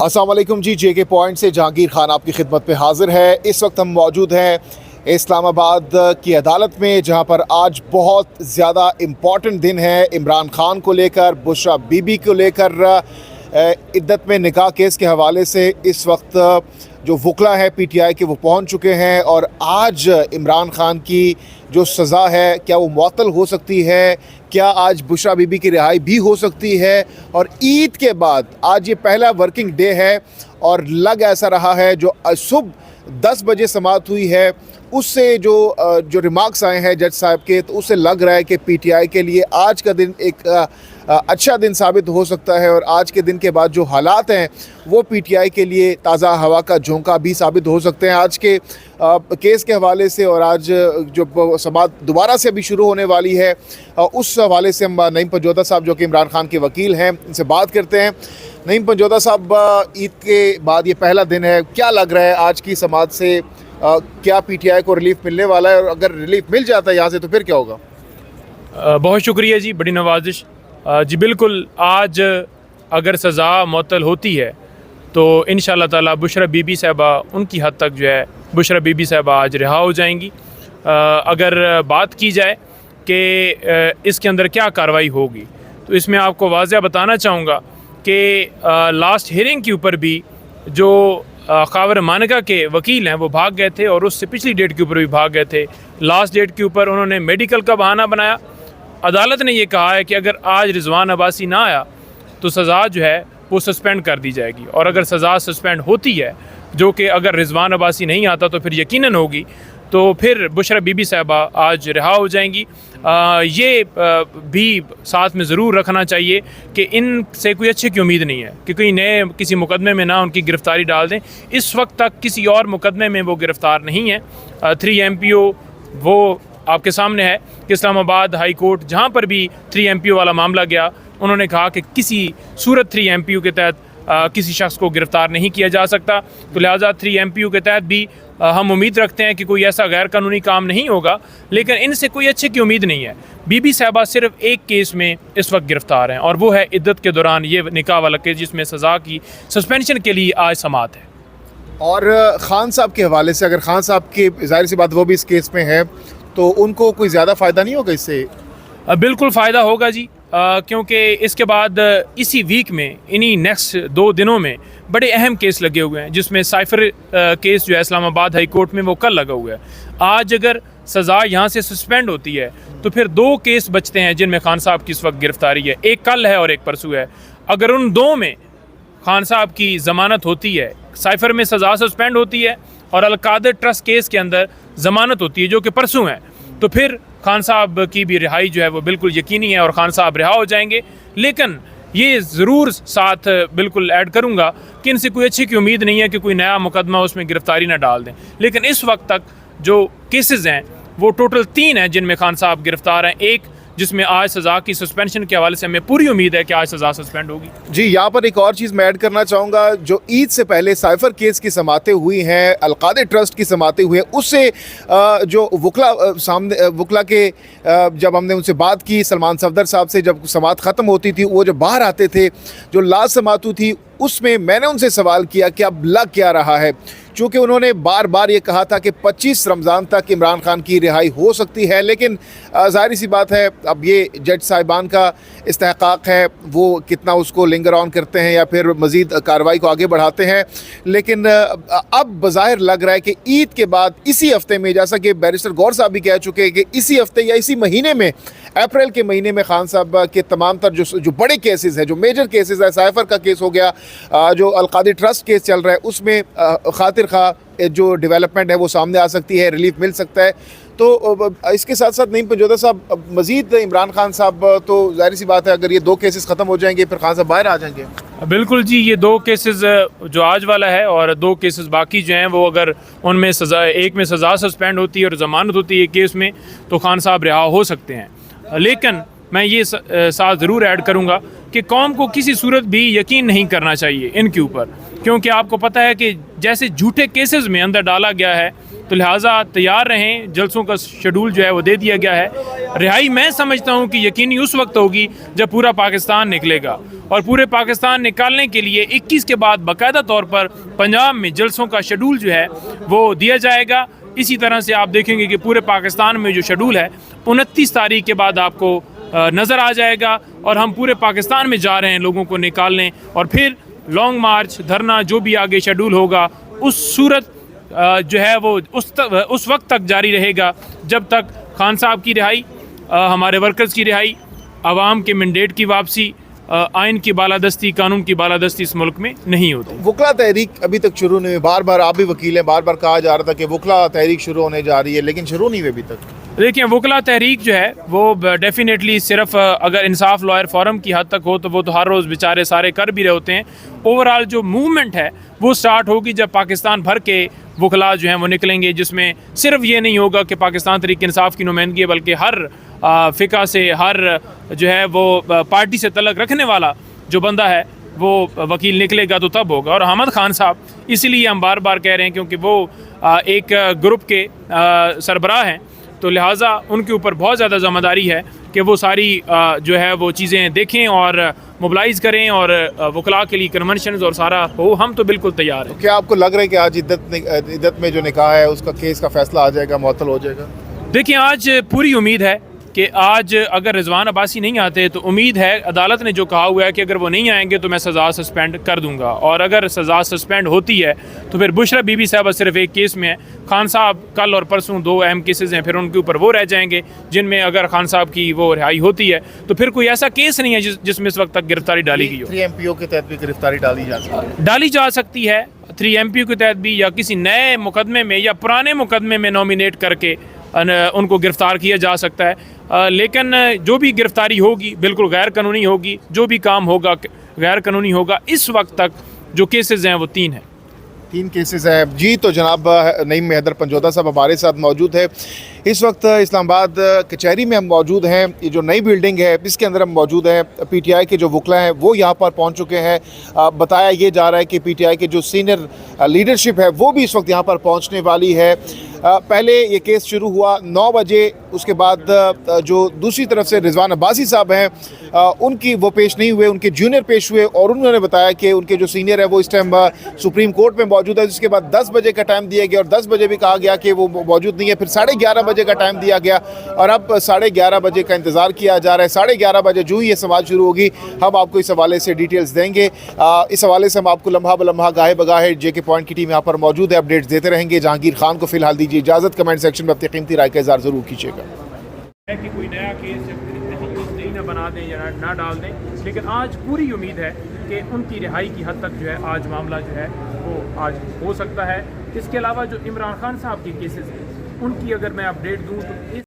अस्सलाम वालेकुम जी, JK point से जहांगीर खान आपकी खिदमत पे हाजिर है। इस वक्त हम मौजूद हैं इस्लामाबाद की अदालत में, जहां पर आज बहुत ज़्यादा इम्पॉर्टेंट दिन है इमरान खान को लेकर, बुशरा बीबी को लेकर। इद्दत में निकाह केस के हवाले से इस वक्त जो वकला है PTI के वो पहुंच चुके हैं और आज इमरान खान की जो सज़ा है क्या वो मुअत्तल हो सकती है, क्या आज बुशरा बीबी की रिहाई भी हो सकती है। और ईद के बाद आज ये पहला वर्किंग डे है और लग ऐसा रहा है जो सुबह 10 बजे समाअत हुई है उससे जो रिमार्क्स आए हैं जज साहब के, तो उससे लग रहा है कि PTI के लिए आज का दिन एक अच्छा दिन साबित हो सकता है और आज के दिन के बाद जो हालात हैं वो PTI के लिए ताज़ा हवा का झोंका भी साबित हो सकते हैं। आज के केस के हवाले से और आज जो समाअत दोबारा से अभी शुरू होने वाली है उस हवाले से हम नईम पंजोता साहब जो कि इमरान खान के वकील हैं इनसे बात करते हैं। नईम पंजोता साहब, ईद के बाद ये पहला दिन है, क्या लग रहा है आज की समाअत से, क्या PTI को रिलीफ मिलने वाला है और अगर रिलीफ मिल जाता है यहाँ से तो फिर क्या होगा? बहुत शुक्रिया जी, बड़ी नवाजिश। जी बिल्कुल, आज अगर सज़ा मुअत्तल होती है तो इंशाअल्लाह ताला बुशरा बीबी साहबा उनकी हद तक जो है बुशरा बीबी साहबा आज रिहा हो जाएंगी। अगर बात की जाए कि इसके अंदर क्या कार्रवाई होगी तो इसमें आपको वाज़ह बताना चाहूँगा कि लास्ट हियरिंग के ऊपर भी जो ख़ावर मानका के वकील हैं वो भाग गए थे और उससे पिछली डेट के ऊपर भी भाग गए थे। लास्ट डेट के ऊपर उन्होंने मेडिकल का बहाना बनाया। अदालत ने ये कहा है कि अगर आज रिजवान अब्बासी ना आया तो सज़ा जो है वो सस्पेंड कर दी जाएगी और अगर सज़ा सस्पेंड होती है, जो कि अगर रिजवान अब्बासी नहीं आता तो फिर यकीनन होगी, तो फिर बुशरा बीबी साहबा आज रिहा हो जाएंगी। ये भी साथ में ज़रूर रखना चाहिए कि इनसे कोई अच्छे की उम्मीद नहीं है कि कोई नए किसी मुकदमे में ना उनकी गिरफ़्तारी डाल दें। इस वक्त तक किसी और मुकदमे में वो गिरफ़्तार नहीं है। 3 MPO वो आपके सामने है कि इस्लामाबाद हाई कोर्ट जहाँ पर भी 3 MPO वाला मामला गया, उन्होंने कहा कि किसी सूरत 3 MPO के तहत किसी शख्स को गिरफ़्तार नहीं किया जा सकता। तो लिहाजा 3 MPO के तहत भी हम उम्मीद रखते हैं कि कोई ऐसा गैर कानूनी काम नहीं होगा, लेकिन इनसे कोई अच्छे की उम्मीद नहीं है। बीबी साहबा सिर्फ एक केस में इस वक्त गिरफ़्तार हैं और वो है इद्दत के दौरान ये निकाह वाला केस जिसमें सज़ा की सस्पेंशन के लिए आज समाअत है। और खान साहब के हवाले से, अगर खान साहब की ज़ाहिर सी बात वो भी इस केस में है तो उनको कोई ज़्यादा फ़ायदा नहीं होगा इससे? बिल्कुल फ़ायदा होगा जी, क्योंकि इसके बाद इसी वीक में इन्हीं नेक्स्ट 2 दिनों में बड़े अहम केस लगे हुए हैं, जिसमें साइफर केस जो है इस्लामाबाद हाई कोर्ट में वो कल लगा हुआ है। आज अगर सज़ा यहाँ से सस्पेंड होती है तो फिर 2 केस बचते हैं जिनमें खान साहब की इस वक्त गिरफ़्तारी है, एक कल है और एक परसों है। अगर उन 2 में खान साहब की ज़मानत होती है, साइफर में सज़ा सस्पेंड होती है और अलकादर ट्रस्ट केस के अंदर ज़मानत होती है जो कि परसों है, तो फिर खान साहब की भी रिहाई जो है वो बिल्कुल यकीनी है और खान साहब रिहा हो जाएंगे। लेकिन ये ज़रूर साथ बिल्कुल ऐड करूँगा कि इनसे कोई अच्छी की उम्मीद नहीं है कि कोई नया मुकदमा उसमें गिरफ़्तारी ना डाल दें। लेकिन इस वक्त तक जो केसेस हैं वो टोटल 3 हैं जिनमें खान साहब गिरफ़्तार हैं, एक जिसमें आज सज़ा की सस्पेंशन के हवाले से हमें पूरी उम्मीद है कि आज सज़ा सस्पेंड होगी। जी, यहाँ पर एक और चीज़ मैं ऐड करना चाहूँगा, जो ईद से पहले साइफर केस की समातें हुई हैं, अलकादर ट्रस्ट की समातें हुई हैं, उससे जो वकला के जब हमने उनसे बात की, सलमान सफदर साहब से, जब समात ख़त्म होती थी वो जब बाहर आते थे, जो लास्ट समातु थी उसमें मैंने उनसे सवाल किया कि अब लग क्या रहा है, चूँकि उन्होंने बार बार ये कहा था कि 25 रमज़ान तक इमरान खान की रिहाई हो सकती है। लेकिन ज़ाहिर सी बात है अब ये जज साहिबान का इस्तेहक़ाक़ है, वो कितना उसको लिंगर ऑन करते हैं या फिर मज़ीद कार्रवाई को आगे बढ़ाते हैं। लेकिन अब बज़ाहिर लग रहा है कि ईद के बाद इसी हफ़्ते में, जैसा कि बैरिस्टर गौर साहब भी कह चुके हैं कि इसी हफ़्ते या इसी महीने में, अप्रैल के महीने में खान साहब के तमाम तर जो बड़े केसेस हैं, जो मेजर केसेस है, साइफर का केस हो गया, जो अलकादर ट्रस्ट केस चल रहा है, उसमें खातिर खा जो डेवलपमेंट है वो सामने आ सकती है, रिलीफ मिल सकता है। तो इसके साथ साथ नईम पंजोता साहब, मज़ीद इमरान खान साहब, तो जाहिर सी बात है अगर ये 2 केसेस ख़त्म हो जाएंगे फिर खान साहब बाहर आ जाएंगे। बिल्कुल जी, ये 2 केसेस जो आज वाला है और 2 केसेस बाकी जो हैं वो अगर उनमें सज़ा, एक में सज़ा सस्पेंड होती है और ज़मानत होती है केस में, तो खान साहब रिहा हो सकते हैं। लेकिन मैं ये साथ ज़रूर ऐड करूँगा कि कौम को किसी सूरत भी यकीन नहीं करना चाहिए इनके ऊपर, क्योंकि आपको पता है कि जैसे झूठे केसेस में अंदर डाला गया है, तो लिहाजा तैयार रहें। जलसों का शेड्यूल जो है वो दे दिया गया है। रिहाई मैं समझता हूँ कि यकीनी उस वक्त होगी जब पूरा पाकिस्तान निकलेगा और पूरे पाकिस्तान निकालने के लिए 21 के बाद बाकायदा तौर पर पंजाब में जलसों का शेड्यूल जो है वो दिया जाएगा। इसी तरह से आप देखेंगे कि पूरे पाकिस्तान में जो शेड्यूल है 29 तारीख के बाद आपको नज़र आ जाएगा और हम पूरे पाकिस्तान में जा रहे हैं लोगों को निकालने, और फिर लॉन्ग मार्च, धरना, जो भी आगे शेड्यूल होगा उस सूरत जो है वो उस वक्त तक जारी रहेगा जब तक खान साहब की रिहाई, हमारे वर्कर्स की रिहाई, आवाम के मैंडेट की वापसी, आइन की बालादस्ती, कानून की बालादस्ती इस मुल्क में नहीं होती। वकला तहरीक अभी तक शुरू नहीं हुई। बार बार आप भी वकील हैं, बार बार कहा जा रहा था कि वकला तहरीक शुरू होने जा रही है, लेकिन शुरू नहीं हुई अभी तक। देखिए, वकला तहरीक जो है वो डेफिनेटली सिर्फ अगर इंसाफ लॉयर फोरम की हद तक हो तो वो तो हर रोज़ बेचारे सारे कर भी रहे होते हैं। ओवरऑल जो मूवमेंट है वो स्टार्ट होगी जब पाकिस्तान भर के वकला जो हैं वो निकलेंगे, जिसमें सिर्फ ये नहीं होगा कि पाकिस्तान तहरीक इंसाफ की नुमाइंदगी है, बल्कि हर फ़िका से, हर जो है वो पार्टी से तल्लुक़ रखने वाला जो बंदा है वो वकील निकलेगा तो तब होगा। और अहमद खान साहब इसलिए हम बार बार कह रहे हैं क्योंकि वो एक ग्रुप के सरबराह हैं, तो लिहाजा उनके ऊपर बहुत ज़्यादा ज़िम्मेदारी है कि वो सारी जो है वो चीज़ें देखें और मोबिलाइज़ करें और वकला के लिए कन्वेंशंस और सारा हो। हम तो बिल्कुल तैयार हैं। तो क्या आपको लग रहा है कि आज इद्दत में जो निकाह है उसका केस का फैसला आ जाएगा, मुअत्तल हो जाएगा? देखिए, आज पूरी उम्मीद है कि आज अगर रिजवान अब्बासी नहीं आते तो उम्मीद है, अदालत ने जो कहा हुआ है कि अगर वो नहीं आएंगे तो मैं सज़ा सस्पेंड कर दूंगा, और अगर सज़ा सस्पेंड होती है तो फिर बुशरा बीबी साहबा सिर्फ एक केस में है। खान साहब कल और परसों 2 अहम केसेस हैं, फिर उनके ऊपर वो रह जाएंगे जिनमें अगर खान साहब की वो रिहाई होती है तो फिर कोई ऐसा केस नहीं है जिसमें इस वक्त तक गिरफ्तारी डाली गई हो। 3 MPO के तहत भी गिरफ्तारी डाली जा सकती है 3 MPO के तहत भी, या किसी नए मुकदमे में या पुराने मुकदमे में नॉमिनेट करके उनको गिरफ़्तार किया जा सकता है। लेकिन जो भी गिरफ़्तारी होगी बिल्कुल गैर कानूनी होगी, जो भी काम होगा गैर कानूनी होगा। इस वक्त तक जो केसेस हैं वो 3 हैं। 3 केसेस हैं जी। तो जनाब नईम हैदर पंजोदा साहब हमारे साथ मौजूद है। इस वक्त इस्लामाबाद कचहरी में हम मौजूद हैं। ये जो नई बिल्डिंग है इसके अंदर हम मौजूद हैं। PTI के जो वकला हैं वो यहाँ पर पहुँच चुके हैं। बताया ये जा रहा है कि PTI के जो सीनियर लीडरशिप है वो भी इस वक्त यहाँ पर पहुँचने वाली है। पहले ये केस शुरू हुआ 9 बजे, उसके बाद जो दूसरी तरफ से रिजवान अब्बासी साहब हैं उनकी वो पेश नहीं हुए, उनके जूनियर पेश हुए और उन्होंने बताया कि उनके जो सीनियर है वो इस टाइम सुप्रीम कोर्ट में मौजूद है। जिसके बाद 10 बजे का टाइम दिया गया और 10 बजे भी कहा गया कि वो मौजूद नहीं है। फिर 11:30 बजे का टाइम दिया गया और अब 11:30 बजे का इंतज़ार किया जा रहा है। 11:30 बजे जो ही ये समाज शुरू होगी हम आपको इस हवाले से डिटेल्स देंगे। इस हवाले से हम आपको लम्हा ब लम्हा गाहे बगाहे JK पॉइंट की टीम यहाँ पर मौजूद है, अपडेट्स देते रहेंगे। जहांगीर खान को फिलहाल दीजिए इजाज़त। कमेंट सेक्शन में अपनी कीमती राय का इज़हार ज़रूर कीजिएगा। है कि कोई नया केस नहीं ना बना दें या ना डाल दें, लेकिन आज पूरी उम्मीद है कि उनकी रिहाई की हद तक जो है आज मामला जो है वो आज हो सकता है। इसके अलावा जो इमरान खान साहब के केसेस हैं उनकी अगर मैं अपडेट दूँ तो